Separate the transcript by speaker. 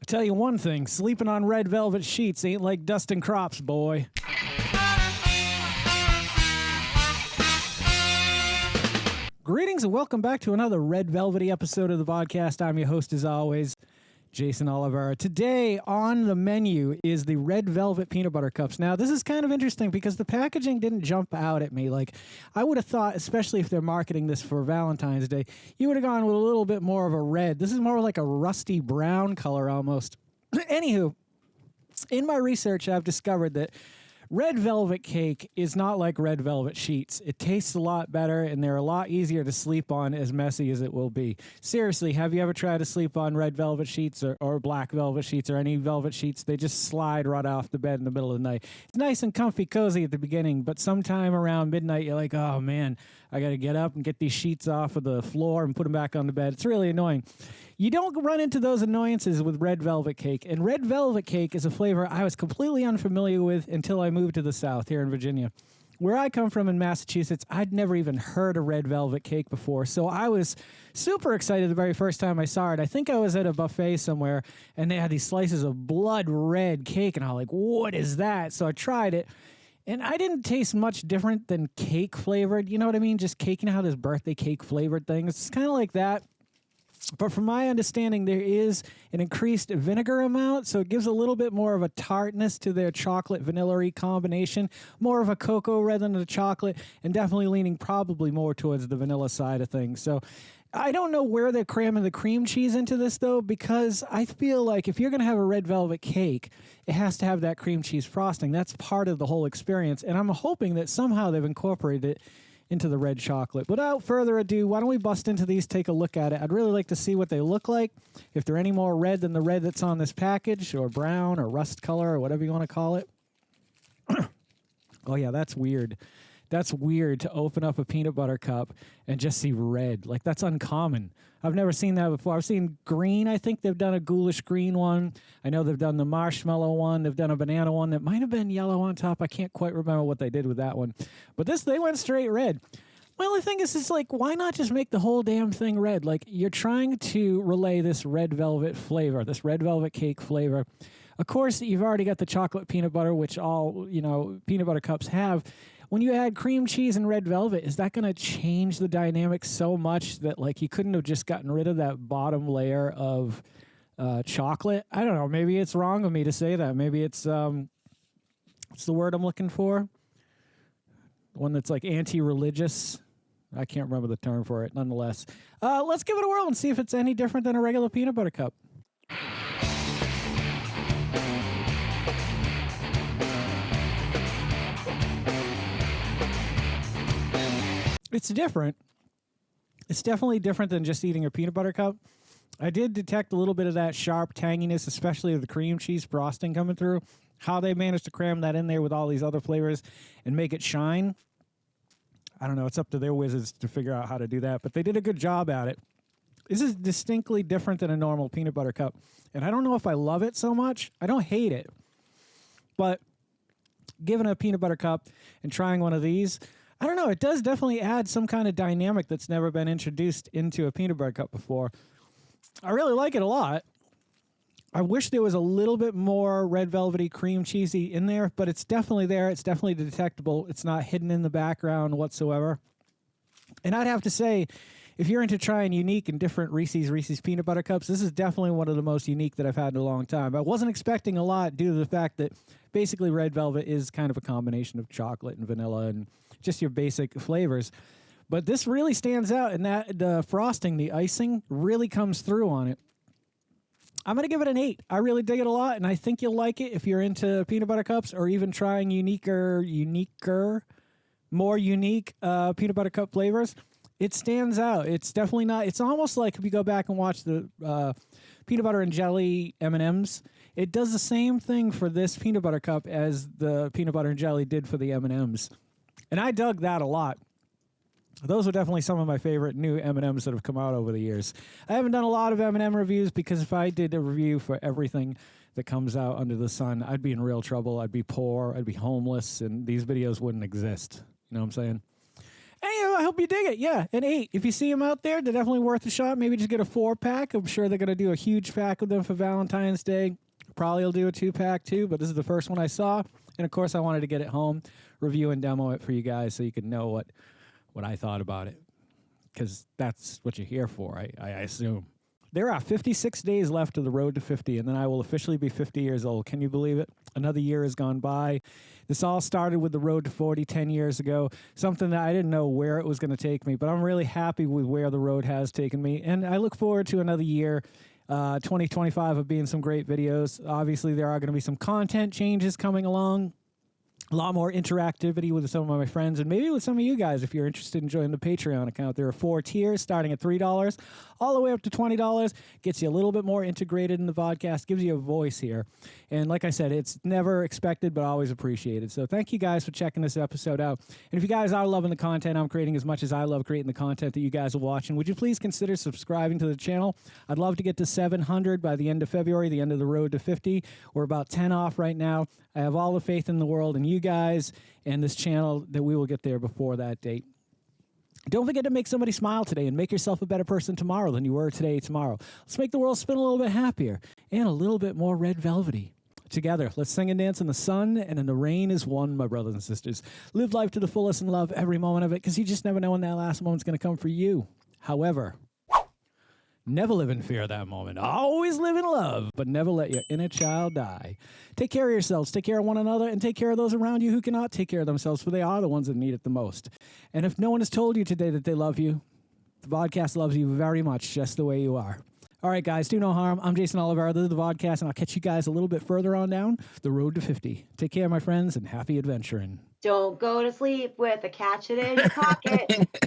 Speaker 1: Tell you one thing, sleeping on red velvet sheets ain't like dusting crops, boy. Greetings and welcome back to another red velvety episode of the Vodkast. I'm your host as always, Geycen Oliver. Today on the menu is the red velvet peanut butter cups. Now this is kind of interesting because the packaging didn't jump out at me. Like I would have thought, especially if they're marketing this for Valentine's Day, you would have gone with a little bit more of a red. This is more like a rusty brown color almost. Anywho, in my research I've discovered that red velvet cake is not like red velvet sheets. It tastes a lot better, and they're a lot easier to sleep on, as messy as it will be. Seriously, have you ever tried to sleep on red velvet sheets or black velvet sheets or any velvet sheets? They just slide right off the bed in the middle of the night. It's nice and comfy, cozy at the beginning, but sometime around midnight, you're like, oh man, I got to get up and get these sheets off of the floor and put them back on the bed. It's really annoying. You don't run into those annoyances with red velvet cake, and red velvet cake is a flavor I was completely unfamiliar with until I moved to the South here in Virginia. Where I come from in Massachusetts, I'd never even heard of red velvet cake before, so I was super excited the very first time I saw it. I think I was at a buffet somewhere, and they had these slices of blood red cake, and I was like, what is that? So I tried it, and I didn't taste much different than cake flavored. You know what I mean? Just cake, you know how there's birthday cake flavored things? It's kind of like that. But from my understanding, there is an increased vinegar amount, so it gives a little bit more of a tartness to their chocolate vanilla-y combination, more of a cocoa rather than a chocolate, and definitely leaning probably more towards the vanilla side of things. So I don't know where they're cramming the cream cheese into this, though, because I feel like if you're going to have a red velvet cake, it has to have that cream cheese frosting. That's part of the whole experience, and I'm hoping that somehow they've incorporated it into the red chocolate. Without further ado, why don't we bust into these, take a look at it. I'd really like to see what they look like, if they're any more red than the red that's on this package, or brown, or rust color, or whatever you want to call it. Oh yeah, that's weird. That's weird to open up a peanut butter cup and just see red. Like, that's uncommon. I've never seen that before. I've seen green. I think they've done a ghoulish green one. I know they've done the marshmallow one. They've done a banana one that might have been yellow on top. I can't quite remember what they did with that one. But this, they went straight red. My only thing is like, why not just make the whole damn thing red? Like, you're trying to relay this red velvet flavor, this red velvet cake flavor. Of course, you've already got the chocolate peanut butter, which all, peanut butter cups have. When you add cream cheese and red velvet, is that going to change the dynamic so much that, like, you couldn't have just gotten rid of that bottom layer of chocolate? I don't know. Maybe it's wrong of me to say that. Maybe it's, what's the word I'm looking for? One that's, like, anti-religious. I can't remember the term for it, nonetheless. Let's give it a whirl and see if it's any different than a regular peanut butter cup. It's different. It's definitely different than just eating a peanut butter cup. I did detect a little bit of that sharp tanginess, especially of the cream cheese frosting coming through. How they managed to cram that in there with all these other flavors and make it shine, I don't know. It's up to their wizards to figure out how to do that, but they did a good job at it. This is distinctly different than a normal peanut butter cup, and I don't know if I love it so much. I don't hate it, but given a peanut butter cup and trying one of these, I don't know. It does definitely add some kind of dynamic that's never been introduced into a peanut butter cup before. I really like it a lot. I wish there was a little bit more red velvety cream cheesy in there, but it's definitely there. It's definitely detectable. It's not hidden in the background whatsoever. And I'd have to say, if you're into trying unique and different Reese's peanut butter cups, this is definitely one of the most unique that I've had in a long time. I wasn't expecting a lot due to the fact that basically red velvet is kind of a combination of chocolate and vanilla and just your basic flavors. But this really stands out in that the frosting, the icing, really comes through on it. I'm going to give it an 8. I really dig it a lot, and I think you'll like it if you're into peanut butter cups or even trying more unique peanut butter cup flavors. It stands out. It's definitely not. It's almost like if you go back and watch the peanut butter and jelly M&Ms, it does the same thing for this peanut butter cup as the peanut butter and jelly did for the M&Ms. And I dug that a lot. Those are definitely some of my favorite new M&Ms that have come out over the years. I haven't done a lot of M&M reviews because if I did a review for everything that comes out under the sun, I'd be in real trouble. I'd be poor. I'd be homeless, and these videos wouldn't exist. You know what I'm saying? Anyway, I hope you dig it. Yeah, and 8. If you see them out there, they're definitely worth a shot. Maybe just get a 4-pack. I'm sure they're going to do a huge pack with them for Valentine's Day. Probably will do a 2-pack too, but this is the first one I saw. And of course, I wanted to get it home, review and demo it for you guys so you could know what I thought about it. Because that's what you're here for, I assume. There are 56 days left of the road to 50, and then I will officially be 50 years old. Can you believe it? Another year has gone by. This all started with the road to 40 10 years ago, something that I didn't know where it was going to take me, but I'm really happy with where the road has taken me, and I look forward to another year. 2025 of being some great videos. Obviously, there are going to be some content changes coming along. A lot more interactivity with some of my friends and maybe with some of you guys if you're interested in joining the Patreon account. There are 4 tiers starting at $3 all the way up to $20. Gets you a little bit more integrated in the podcast, gives you a voice here. And like I said, it's never expected but always appreciated. So thank you guys for checking this episode out. And if you guys are loving the content I'm creating as much as I love creating the content that you guys are watching, would you please consider subscribing to the channel? I'd love to get to 700 by the end of February, the end of the road to 50. We're about 10 off right now. I have all the faith in the world in you guys and this channel that we will get there before that date. Don't forget to make somebody smile today and make yourself a better person tomorrow than you were today tomorrow. Let's make the world spin a little bit happier and a little bit more red velvety. Together, let's sing and dance in the sun and in the rain is one, my brothers and sisters. Live life to the fullest and love every moment of it because you just never know when that last moment's going to come for you. However, never live in fear of that moment. Always live in love, but never let your inner child die. Take care of yourselves, take care of one another, and take care of those around you who cannot take care of themselves, for they are the ones that need it the most. And if no one has told you today that they love you, the Vodkast loves you very much, just the way you are. All right, guys, do no harm. I'm Geycen Oliver. This is the Vodkast, and I'll catch you guys a little bit further on down the road to 50. Take care, my friends, and happy adventuring.
Speaker 2: Don't go to sleep with a catch it in your pocket.